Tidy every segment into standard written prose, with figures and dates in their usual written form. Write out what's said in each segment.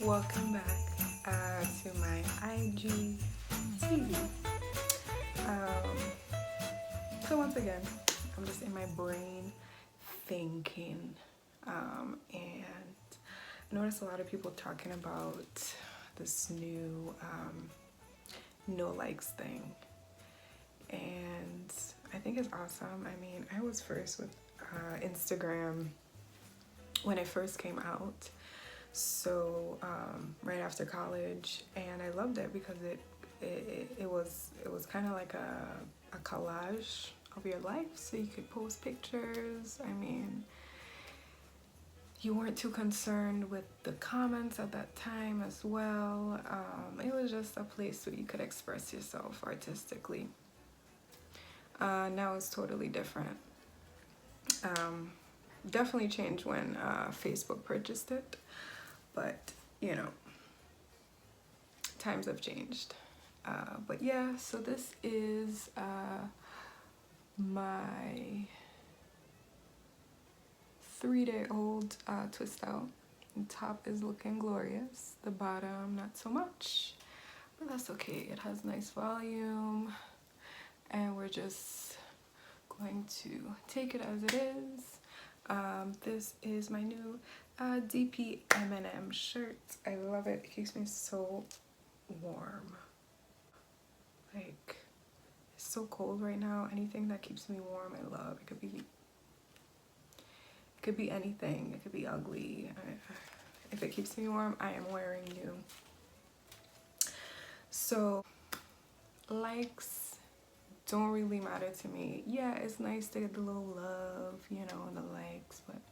Welcome back to my IGTV. Um, so once again, I'm just in my brain thinking, and I noticed a lot of people talking about this new no likes thing, and I think it's awesome. I mean, I was first with Instagram when it first came out. So right after college, and I loved it because it was kind of like a collage of your life, so you could post pictures. I mean, you weren't too concerned with the comments at that time as well. It was just a place where you could express yourself artistically. Now it's totally different. Definitely changed when Facebook purchased it, but you know, times have changed. But yeah, so this is my 3-day-old twist out. The top is looking glorious, the bottom not so much, but that's okay. It has nice volume, and we're just going to take it as it is. This is my new DP M&M shirt. I love it. It keeps me so warm. Like, it's so cold right now. Anything that keeps me warm, I love. It could be anything. It could be ugly. If it keeps me warm, I am wearing you. So, likes don't really matter to me. Yeah, it's nice to get the little love, you know, the likes, but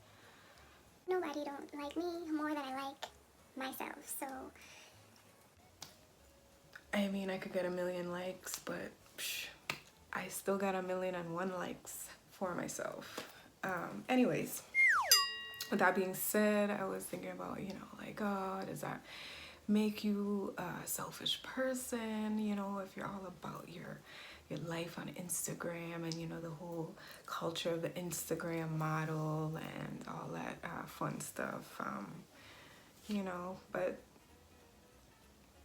nobody don't like me more than I like myself. So I mean, I could get 1,000,000 likes, but I still got 1,000,001 likes for myself. Anyways, with that being said, I was thinking about, you know, like, oh, does that make you a selfish person? You know, if you're all about your life on Instagram and, you know, the whole culture of the Instagram model and all that fun stuff, you know, but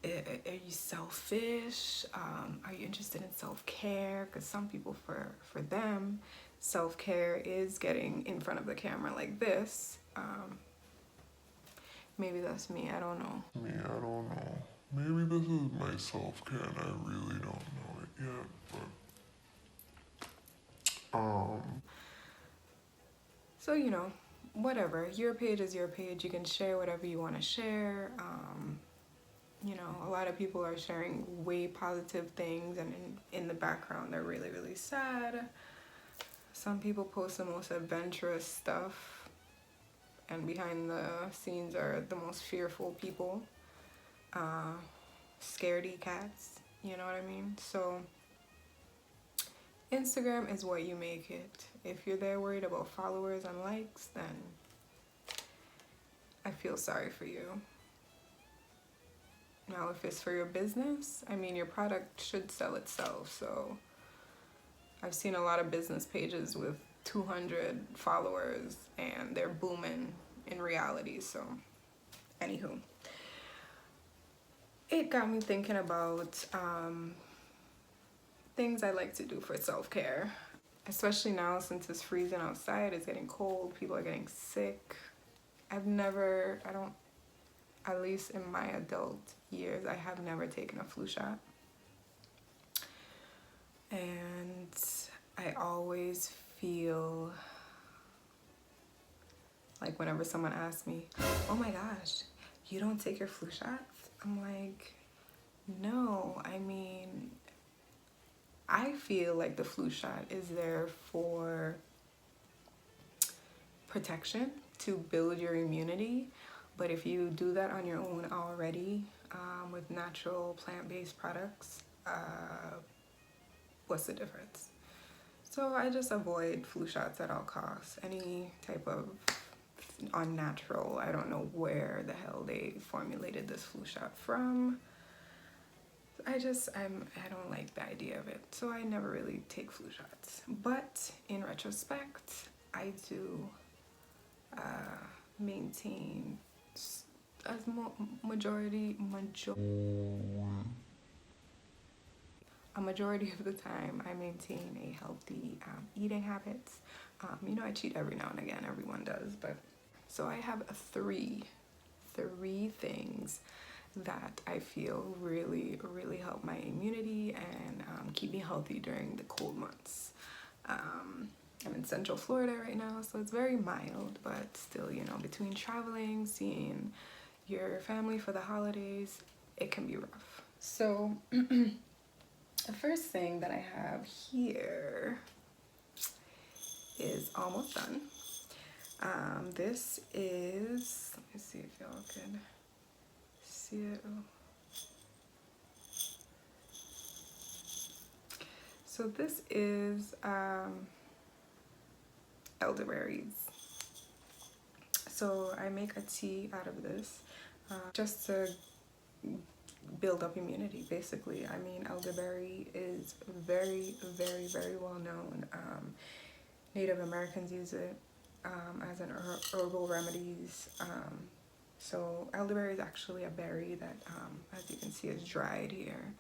are you selfish? Are you interested in self-care? Because some people, for them, self-care is getting in front of the camera like this. Maybe that's me, I don't know. Maybe this is my self-care and I really don't know it yet, but So, you know, whatever. Your page is your page. You can share whatever you want to share. You know, a lot of people are sharing way positive things, and in the background, they're really, really sad. Some people post the most adventurous stuff, and behind the scenes are the most fearful people. Scaredy cats, you know what I mean? So, Instagram is what you make it. If you're there worried about followers and likes, then I feel sorry for you. Now, if it's for your business, I mean, your product should sell itself. So I've seen a lot of business pages with 200 followers and they're booming in reality. So anywho, it got me thinking about things I like to do for self-care, especially now since it's freezing outside, it's getting cold, people are getting sick. At least in my adult years, I have never taken a flu shot. And I always feel like whenever someone asks me, oh my gosh, you don't take your flu shots? I'm like, no, I mean, I feel like the flu shot is there for protection, to build your immunity. But if you do that on your own already, with natural plant-based products, what's the difference? So I just avoid flu shots at all costs. Any type of unnatural, I don't know where the hell they formulated this flu shot from. I don't like the idea of it. So I never really take flu shots. But in retrospect, I do maintain as a majority of the time I maintain a healthy eating habits. You know, I cheat every now and again, everyone does, but so I have three things that I feel really help my immunity and keep me healthy during the cold months. I'm in Central Florida right now, so it's very mild, but still, you know, between traveling, seeing your family for the holidays, it can be rough. So the first thing that I have here is almost done. This is, let me see if y'all can see it. So this is elderberries. So I make a tea out of this just to build up immunity, basically. I mean, elderberry is very well known. Native Americans use it as an herbal remedies. So elderberry is actually a berry that, as you can see, is dried here.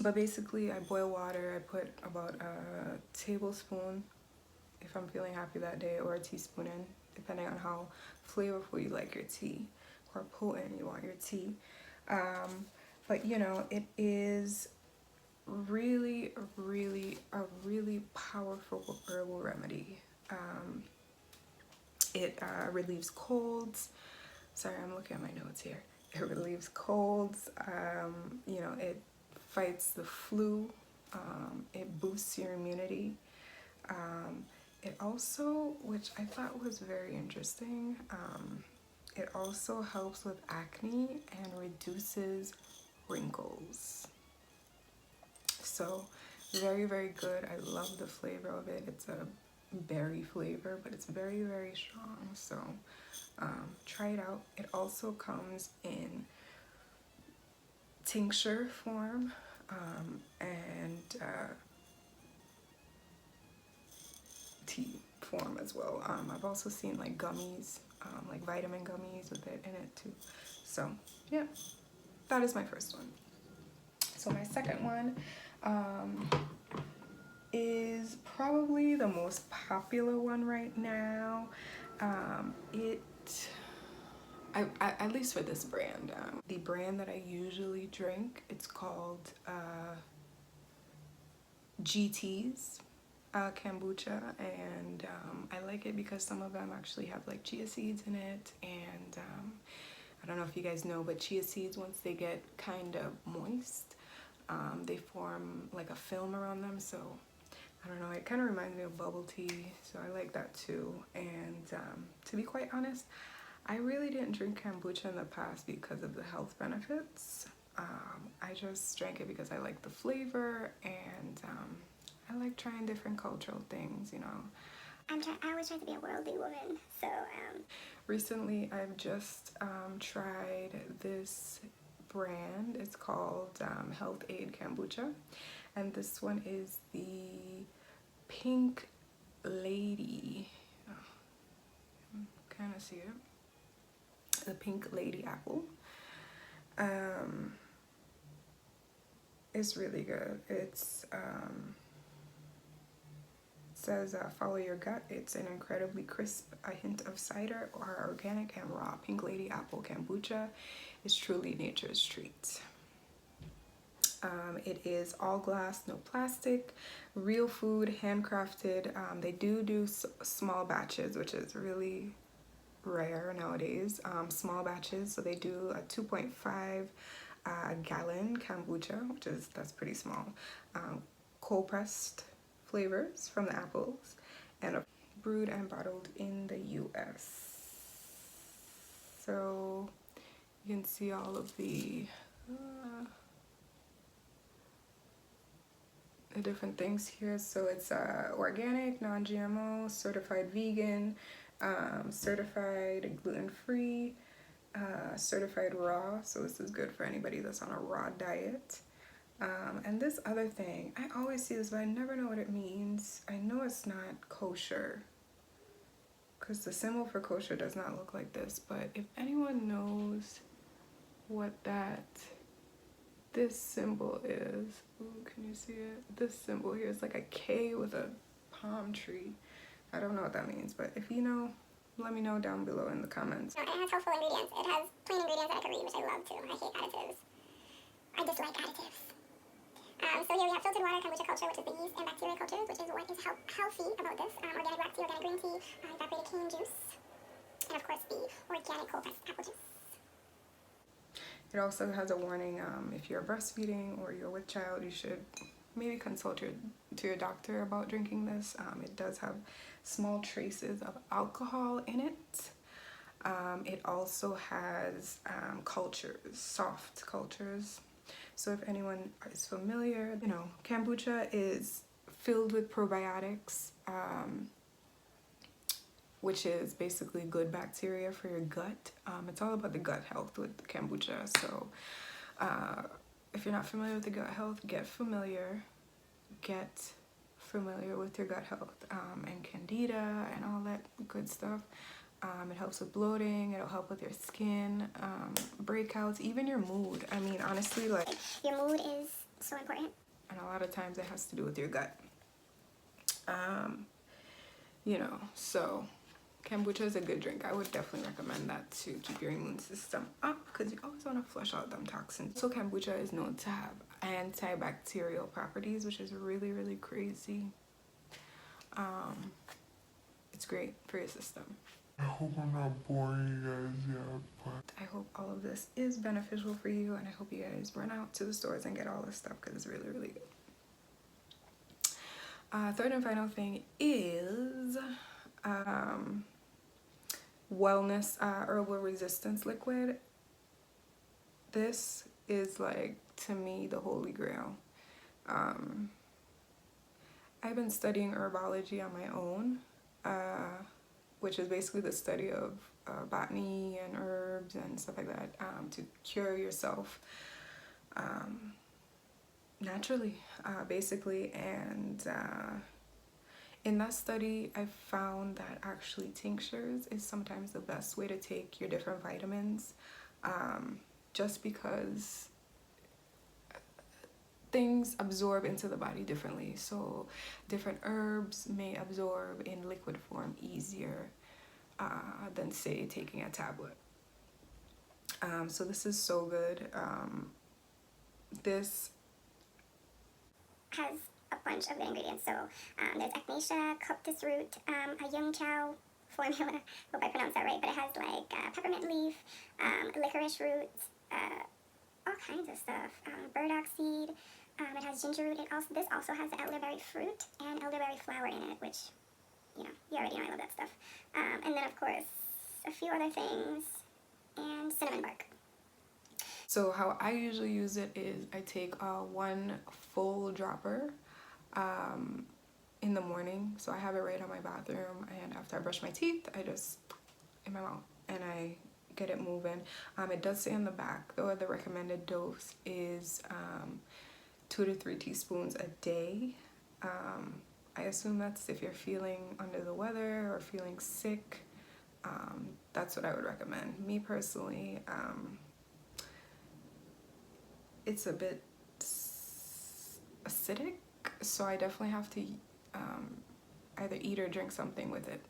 But basically, I boil water. I put about a tablespoon, if I'm feeling happy that day, or a teaspoon in, depending on how flavorful you like your tea, or potent you want your tea. But you know, it is really a really powerful herbal remedy. It relieves colds. Sorry, I'm looking at my notes here. It relieves colds. You know, it fights the flu. It boosts your immunity. It also, which I thought was very interesting, it also helps with acne and reduces wrinkles. So very good. I love the flavor of it. It's a berry flavor, but it's very strong. So try it out. It also comes in tincture form and tea form as well. I've also seen like gummies, like vitamin gummies with it in it too. So yeah, that is my first one. So my second one is probably the most popular one right now. At least for this brand, the brand that I usually drink, it's called GT's kombucha, and I like it because some of them actually have like chia seeds in it, and I don't know if you guys know, but chia seeds, once they get kind of moist, they form like a film around them. So I don't know, it kind of reminds me of bubble tea, so I like that too. And to be quite honest, I really didn't drink kombucha in the past because of the health benefits. I just drank it because I like the flavor, and I like trying different cultural things, you know. I always try to be a worldly woman, so Recently I've just tried this brand. It's called Health Aid Kombucha, and this one is the Pink Lady. Oh, kind of see it. The Pink Lady apple. It's really good. It's says follow your gut. It's an incredibly crisp, a hint of cider, or organic and raw Pink Lady apple kombucha. It's truly nature's treat. It is all glass, no plastic, real food, handcrafted. They do small batches, which is really rare nowadays. Small batches, so they do a 2.5 gallon kombucha, that's pretty small. Cold pressed flavors from the apples, and brewed and bottled in the US. So you can see all of the different things here. So it's organic, non-GMO, certified vegan, certified gluten-free, certified raw. So this is good for anybody that's on a raw diet. And this other thing, I always see this, but I never know what it means. I know it's not kosher. because the symbol for kosher does not look like this, but if anyone knows what this symbol is, ooh, can you see it? This symbol here is like a K with a palm tree. I don't know what that means, but if you know, let me know down below in the comments. And it has helpful ingredients. It has plain ingredients that I could read, which I love too. I hate additives. I dislike additives. So here we have filtered water, kombucha culture, which is the yeast and bacteria cultures, which is what is healthy about this. Organic black tea, organic green tea, evaporated cane juice, and of course the organic cold pressed apple juice. It also has a warning, if you're breastfeeding or you're with child, you should maybe consult your doctor about drinking this. It does have small traces of alcohol in it. It also has cultures, soft cultures. So if anyone is familiar, you know, kombucha is filled with probiotics, which is basically good bacteria for your gut. It's all about the gut health with kombucha. So if you're not familiar with the gut health, get familiar with your gut health, and candida and all that good stuff. It helps with bloating, it'll help with your skin, breakouts, even your mood. I mean, honestly, like, Your mood is so important. and a lot of times it has to do with your gut. You know, so kombucha is a good drink. I would definitely recommend that to keep your immune system up, because you always want to flush out them toxins. So kombucha is known to have antibacterial properties, which is really, really crazy. It's great for your system. I hope I'm not boring you guys yet, but I hope all of this is beneficial for you, and I hope you guys run out to the stores and get all this stuff, because it's really, really good. Third and final thing is wellness herbal resistance liquid. This is, like, to me, the holy grail. I've been studying herbology on my own, which is basically the study of botany and herbs and stuff like that, to cure yourself naturally, basically. And in that study, I found that actually tinctures is sometimes the best way to take your different vitamins, just because things absorb into the body differently. So different herbs may absorb in liquid form easier than, say, taking a tablet. So this is so good. This Has a bunch of good ingredients. So there's echinacea, coptis root, a Yung Chow formula. Hope I pronounced that right. But it has like peppermint leaf, licorice root, all kinds of stuff. Burdock seed. It has ginger root. This also has elderberry fruit and elderberry flower in it, which, you know, you already know I love that stuff. And then of course a few other things, and cinnamon bark. So how I usually use it is I take one full dropper in the morning. So I have it right on my bathroom, and after I brush my teeth, I just in my mouth and I get it moving. It does say on the back though the recommended dose is 2 to 3 teaspoons a day. I assume that's if you're feeling under the weather or feeling sick. That's what I would recommend. Me personally, it's a bit acidic, so I definitely have to either eat or drink something with it,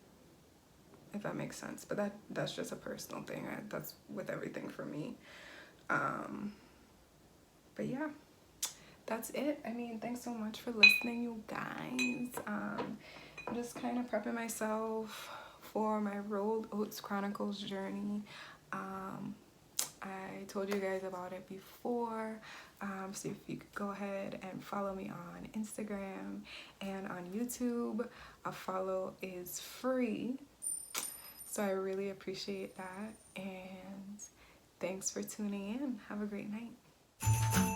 if that makes sense. But that's just a personal thing. That's with everything for me. But yeah, that's it. I mean, thanks so much for listening, you guys. I'm just kind of prepping myself for my Rolled Oats Chronicles journey. I told you guys about it before, so if you could go ahead and follow me on Instagram and on YouTube. A follow is free, so I really appreciate that, and thanks for tuning in. Have a great night.